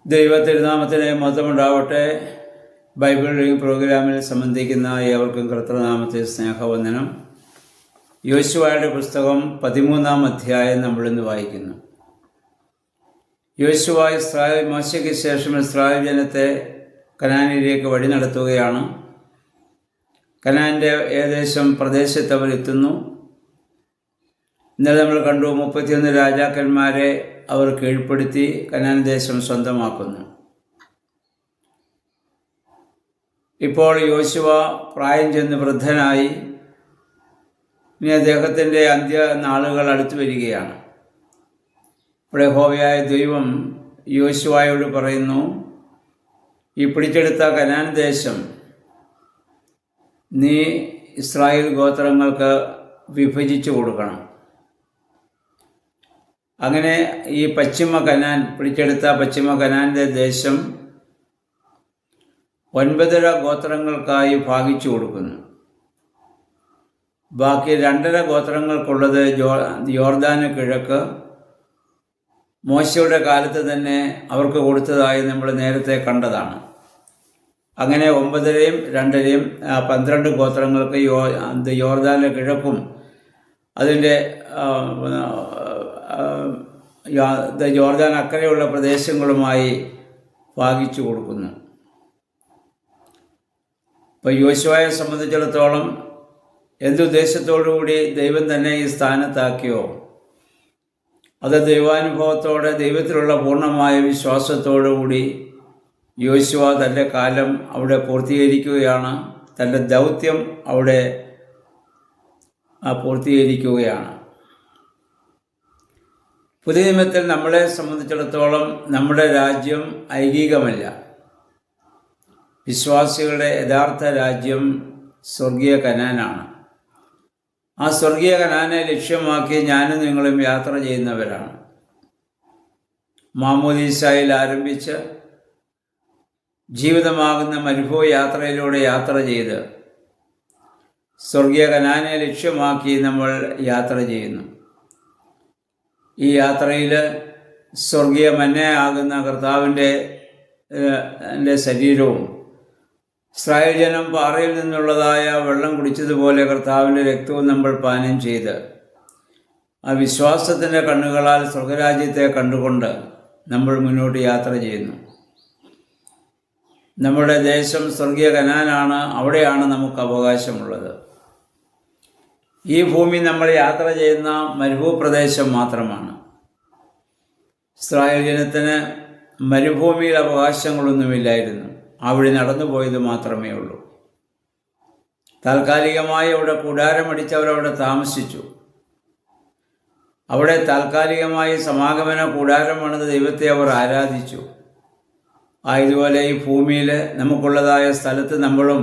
ദൈവത്തിരുനാമത്തിന് മഹത്വമുണ്ടാവട്ടെ. Bible reading പ്രോഗ്രാമിൽ സംബന്ധിക്കുന്ന ഏവർക്കും കർത്തൃനാമത്തിൽ സ്നേഹവന്ദനം. യോശുവയുടെ പുസ്തകം 13-ാം അധ്യായം നമ്മളിന്ന് വായിക്കുന്നു. യോശുവ മോശയ്ക്ക് ശേഷം ഇസ്രായേൽ ജനത്തെ കനാനിലേക്ക് വഴി നടത്തുകയാണ്. കനാൻ്റെ ഏകദേശം പ്രദേശത്ത് അവർ എത്തുന്നു. ഇന്നലെ നമ്മൾ കണ്ടു, 31 രാജാക്കന്മാരെ അവർ കീഴ്പ്പെടുത്തി കനാൻ ദേശം സ്വന്തമാക്കുന്നു. ഇപ്പോൾ യോശുവ പ്രായം ചെന്ന് വൃദ്ധനായി. ഇനി അദ്ദേഹത്തിൻ്റെ അന്ത്യ നാളുകൾ അടുത്തു വരികയാണ്. ഇവിടെ യഹോവയായ ദൈവം യോശുവയോട് പറയുന്നു, ഈ പിടിച്ചെടുത്ത കനാൻ ദേശം നീ ഇസ്രായേൽ ഗോത്രങ്ങൾക്ക് വിഭജിച്ചു കൊടുക്കണം. അങ്ങനെ ഈ പിടിച്ചെടുത്ത പശ്ചിമ കനാൻ്റെ ദേശം 9.5 ഗോത്രങ്ങൾക്കായി ഭാഗിച്ചു കൊടുക്കുന്നു. ബാക്കി 2.5 ഗോത്രങ്ങൾക്കുള്ളത് യോർദാന് കിഴക്ക് മോശയുടെ കാലത്ത് തന്നെ അവർക്ക് കൊടുത്തതായി നമ്മൾ നേരത്തെ കണ്ടതാണ്. അങ്ങനെ 9.5-യും 2.5-യും 12 ഗോത്രങ്ങൾക്ക് യോർദാന് കിഴക്കും അതിൻ്റെ യോർദാൻ അക്കരെയുള്ള പ്രദേശങ്ങളുമായി ഭാഗിച്ചു കൊടുക്കുന്നു. ഇപ്പോൾ യോശുവയെ സംബന്ധിച്ചിടത്തോളം എന്തുദ്ദേശത്തോടുകൂടി ദൈവം തന്നെ ഈ സ്ഥാനത്താക്കിയോ അത് ദൈവാനുഭവത്തോടെ, ദൈവത്തിലുള്ള പൂർണ്ണമായ വിശ്വാസത്തോടുകൂടി യോശുവ തൻ്റെ കാലം അവിടെ പൂർത്തീകരിക്കുകയാണ്. തൻ്റെ ദൗത്യം അവിടെ പൂർത്തീകരിക്കുകയാണ്. പുതിയ നിയമത്തിൽ നമ്മളെ സംബന്ധിച്ചിടത്തോളം നമ്മുടെ രാജ്യം ഐഹികമല്ല. വിശ്വാസികളുടെ യഥാർത്ഥ രാജ്യം സ്വർഗീയ കനാനാണ്. ആ സ്വർഗീയ കനാനെ ലക്ഷ്യമാക്കി ഞാനും നിങ്ങളും യാത്ര ചെയ്യുന്നവരാണ്. മാമോദീസായിൽ ആരംഭിച്ച് ജീവിതമാകുന്ന മരുഭൂമി യാത്രയിലൂടെ യാത്ര ചെയ്ത് സ്വർഗീയ കനാനെ ലക്ഷ്യമാക്കി നമ്മൾ യാത്ര ചെയ്യുന്നു. ഈ യാത്രയിൽ സ്വർഗീയ മന്നയാകുന്ന കർത്താവിൻ്റെ ശരീരവും ഇസ്രായേൽ ജനം പാറയിൽ നിന്നുള്ളതായ വെള്ളം കുടിച്ചതുപോലെ കർത്താവിൻ്റെ രക്തവും നമ്മൾ പാനം ചെയ്ത് ആ വിശ്വാസത്തിൻ്റെ കണ്ണുകളാൽ സ്വർഗരാജ്യത്തെ കണ്ടുകൊണ്ട് നമ്മൾ മുന്നോട്ട് യാത്ര ചെയ്യുന്നു. നമ്മുടെ ദേശം സ്വർഗീയ കനാനാണ്. അവിടെയാണ് നമുക്ക് അവകാശമുള്ളത്. ഈ ഭൂമി നമ്മൾ യാത്ര ചെയ്യുന്ന മരുഭൂപ്രദേശം മാത്രമാണ്. ഇസ്രായേൽ ജനത്തിന് മരുഭൂമിയിൽ അവകാശങ്ങളൊന്നുമില്ലായിരുന്നു. അവിടെ നടന്നു പോയത് മാത്രമേ ഉള്ളൂ. താൽക്കാലികമായി അവിടെ കൂടാരമടിച്ചവരവിടെ താമസിച്ചു. അവിടെ താൽക്കാലികമായി സമാഗമന കൂടാരമണിത് ദൈവത്തെ അവർ ആരാധിച്ചു. ഇതുപോലെ ഈ ഭൂമിയിൽ നമുക്കുള്ളതായ സ്ഥലത്ത് നമ്മളും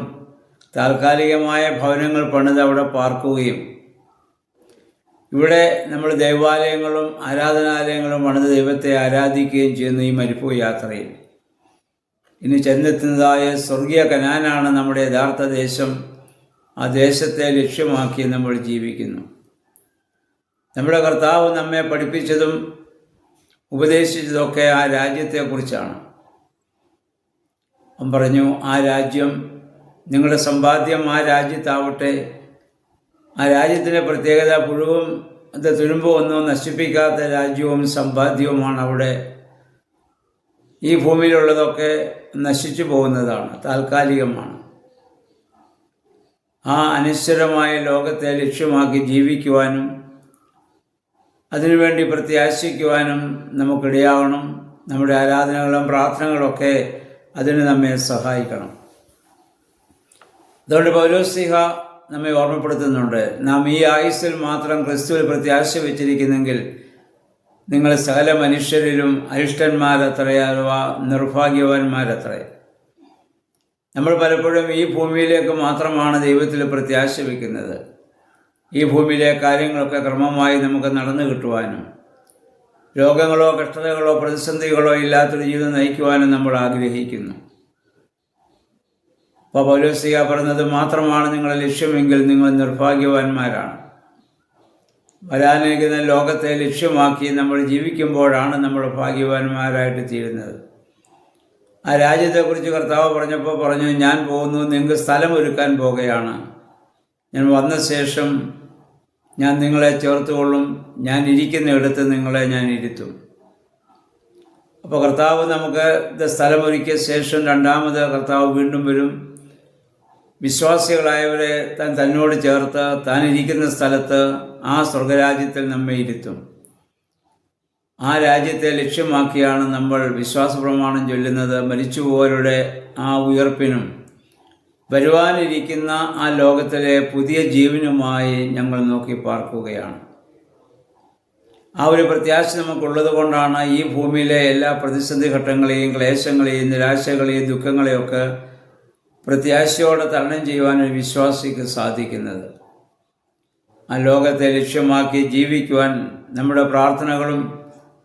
താൽക്കാലികമായ ഭവനങ്ങൾ പണിത് അവിടെ പാർക്കുകയും ഇവിടെ നമ്മൾ ദേവാലയങ്ങളും ആരാധനാലയങ്ങളും പണിത് ദൈവത്തെ ആരാധിക്കുകയും ചെയ്യുന്നു. ഈ മരുഭൂമി യാത്രയിൽ ഇനി ചെന്നെത്തുന്നതായ സ്വർഗീയ കനാനാണ് നമ്മുടെ യഥാർത്ഥ ദേശം. ആ ദേശത്തെ ലക്ഷ്യമാക്കി നമ്മൾ ജീവിക്കുന്നു. നമ്മുടെ കർത്താവ് നമ്മെ പഠിപ്പിച്ചതും ഉപദേശിച്ചതൊക്കെ ആ രാജ്യത്തെക്കുറിച്ചാണ്. അവൻ പറഞ്ഞു, ആ രാജ്യം നിങ്ങളുടെ സമ്പാദ്യം ആ രാജ്യത്താവട്ടെ. ആ രാജ്യത്തിൻ്റെ പ്രത്യേകത പുഴുവും തുരുമ്പും ഒന്നും നശിപ്പിക്കാത്ത രാജ്യവും സമ്പാദ്യവുമാണ് അവിടെ. ഈ ഭൂമിയിലുള്ളതൊക്കെ നശിച്ചു പോകുന്നതാണ്, താൽക്കാലികമാണ്. ആ അനിശ്ചിതമായ ലോകത്തെ ലക്ഷ്യമാക്കി ജീവിക്കുവാനും അതിനുവേണ്ടി പ്രത്യാശിക്കുവാനും നമുക്കിടയാവണം. നമ്മുടെ ആരാധനകളും പ്രാർത്ഥനകളൊക്കെ അതിന് നമ്മെ സഹായിക്കണം. അതുകൊണ്ട് പൗലോസ്ലീഹ നമ്മെ ഓർമ്മപ്പെടുത്തുന്നുണ്ട്, നാം ഈ ആയുസ്സിൽ മാത്രം ക്രിസ്തുവിൽ പ്രത്യാശ വെച്ചിരിക്കുന്നെങ്കിൽ നിങ്ങൾ സകല മനുഷ്യരിലും അരിഷ്ടന്മാരത്രേ, അഥവാ നിർഭാഗ്യവാന്മാരത്രേ. നമ്മൾ പലപ്പോഴും ഈ ഭൂമിയിലേക്ക് മാത്രമാണ് ദൈവത്തിൽ പ്രത്യാശ വയ്ക്കുന്നത്. ഈ ഭൂമിയിലെ കാര്യങ്ങളൊക്കെ ക്രമമായി നമുക്ക് നടന്നു കിട്ടുവാനും രോഗങ്ങളോ കഷ്ടതകളോ പ്രതിസന്ധികളോ ഇല്ലാത്തൊരു ജീവിതം നയിക്കുവാനും നമ്മൾ ആഗ്രഹിക്കുന്നു. അപ്പോൾ പൗലോസ്ലീഹ പറഞ്ഞത്, മാത്രമാണ് നിങ്ങളുടെ ലക്ഷ്യമെങ്കിൽ നിങ്ങൾ നിർഭാഗ്യവാന്മാരാണ്. വരാനിരിക്കുന്ന ലോകത്തെ ലക്ഷ്യമാക്കി നമ്മൾ ജീവിക്കുമ്പോഴാണ് നമ്മൾ ഭാഗ്യവാന്മാരായിട്ട് തീരുന്നത്. ആ രാജ്യത്തെക്കുറിച്ച് കർത്താവ് പറഞ്ഞപ്പോൾ പറഞ്ഞു, ഞാൻ പോകുന്നു, നിങ്ങൾക്ക് സ്ഥലം ഒരുക്കാൻ പോകുകയാണ്. ഞാൻ വന്ന ശേഷം ഞാൻ നിങ്ങളെ ചേർത്തുകൊള്ളും, ഞാൻ ഇരിക്കുന്നിടത്ത് നിങ്ങളെ ഞാൻ ഇരുത്തും. അപ്പോൾ കർത്താവ് നമുക്ക് സ്ഥലമൊരുക്കിയ ശേഷം രണ്ടാമത് കർത്താവ് വീണ്ടും വരും. വിശ്വാസികളായവരെ തന്നോട് ചേർത്ത് താൻ ഇരിക്കുന്ന സ്ഥലത്ത് ആ സ്വർഗരാജ്യത്തിൽ നമ്മെ ഇരുത്തും. ആ രാജ്യത്തെ ലക്ഷ്യമാക്കിയാണ് നമ്മൾ വിശ്വാസ പ്രമാണം ചൊല്ലുന്നത്. മരിച്ചുപോയവരുടെ ആ ഉയർപ്പിനും വരുവാനിരിക്കുന്ന ആ ലോകത്തിലെ പുതിയ ജീവനുമായി ഞങ്ങൾ നോക്കി പാർക്കുകയാണ്. ആ ഒരു പ്രത്യാശ നമുക്കുള്ളത് കൊണ്ടാണ് ഈ ഭൂമിയിലെ എല്ലാ പ്രതിസന്ധി ഘട്ടങ്ങളെയും ക്ലേശങ്ങളെയും നിരാശകളെയും ദുഃഖങ്ങളെയൊക്കെ പ്രത്യാശയോടെ തരണം ചെയ്യുവാൻ ഒരു വിശ്വാസിക്ക് സാധിക്കുന്നത്. ആ ലോകത്തെ ലക്ഷ്യമാക്കി ജീവിക്കുവാൻ നമ്മുടെ പ്രാർത്ഥനകളും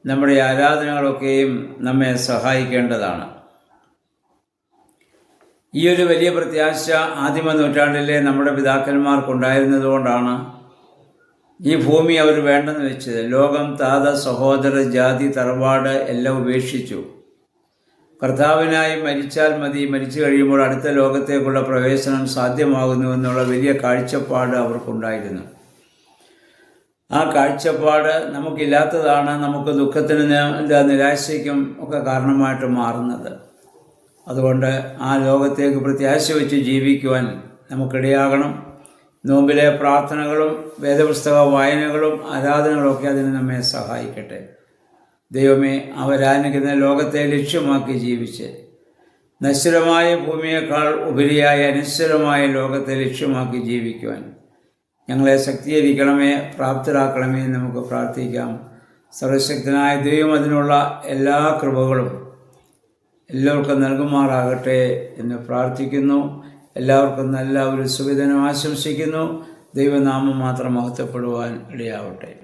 നമ്മുടെ ആരാധനകളൊക്കെയും നമ്മെ സഹായിക്കേണ്ടതാണ്. ഈ ഒരു വലിയ പ്രത്യാശ ആദിമ നൂറ്റാണ്ടിലെ നമ്മുടെ പിതാക്കന്മാർക്കുണ്ടായിരുന്നതുകൊണ്ടാണ് ഈ ഭൂമി അവർ വേണ്ടെന്ന് വെച്ചത്. ലോകം, താത, സഹോദര, ജാതി, തറവാട് എല്ലാം ഉപേക്ഷിച്ചു. കർത്താവിനായി മരിച്ചാൽ മതി, മരിച്ചു കഴിയുമ്പോൾ അടുത്ത ലോകത്തേക്കുള്ള പ്രവേശനം സാധ്യമാകുന്നു എന്നുള്ള വലിയ കാഴ്ചപ്പാട് അവർക്കുണ്ടായിരുന്നു. ആ കാഴ്ചപ്പാട് നമുക്കില്ലാത്തതാണ് നമുക്ക് ദുഃഖത്തിന് നിരാശയ്ക്കും ഒക്കെ കാരണമായിട്ട് മാറുന്നത്. അതുകൊണ്ട് ആ ലോകത്തേക്ക് പ്രത്യാശ വെച്ച് ജീവിക്കുവാൻ നമുക്കിടയാകണം. നോമ്പിലെ പ്രാർത്ഥനകളും വേദപുസ്തക വായനകളും ആരാധനകളൊക്കെ അതിന് നമ്മെ സഹായിക്കട്ടെ. ദൈവമേ, അവരാനിക്കുന്ന ലോകത്തെ ലക്ഷ്യമാക്കി ജീവിച്ച് നശ്വരമായ ഭൂമിയേക്കാൾ ഉപരിയായ അനശ്വരമായ ലോകത്തെ ലക്ഷ്യമാക്കി ജീവിക്കുവാൻ ഞങ്ങളെ ശക്തീകരിക്കണമേ, പ്രാപ്തരാക്കണമേ എന്ന് നമുക്ക് പ്രാർത്ഥിക്കാം. സർവശക്തനായ ദൈവം അതിനുള്ള എല്ലാ കൃപകളും എല്ലാവർക്കും നൽകുമാറാകട്ടെ എന്ന് പ്രാർത്ഥിക്കുന്നു. എല്ലാവർക്കും നല്ല ഒരു സുഖദിനം ആശംസിക്കുന്നു. ദൈവനാമം മാത്രം മഹത്വപ്പെടുവാൻ ഇടയാവട്ടെ.